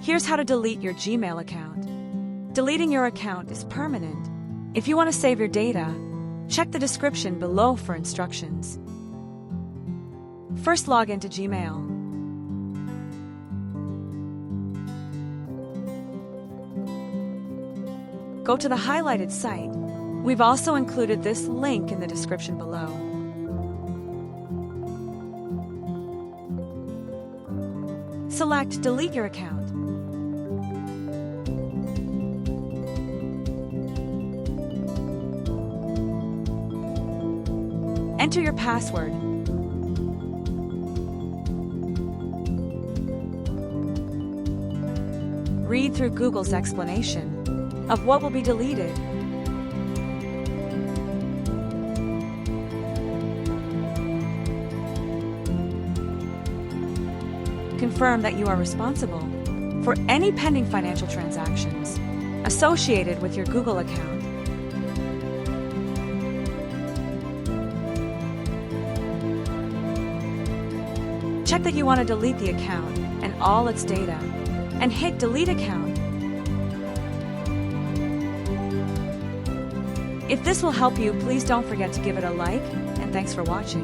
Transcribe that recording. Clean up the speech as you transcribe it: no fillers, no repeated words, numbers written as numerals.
Here's how to delete your Gmail account. Deleting your account is permanent. If you want to save your data, check the description below for instructions. First, log into Gmail. Go to the highlighted site. We've also included this link in the description below. Select Delete your account. Enter your password. Read through Google's explanation of what will be deleted. Confirm that you are responsible for any pending financial transactions associated with your Google account. Check that you want to delete the account and all its data, and hit Delete Account. If this will help you, please don't forget to give it a like, and thanks for watching.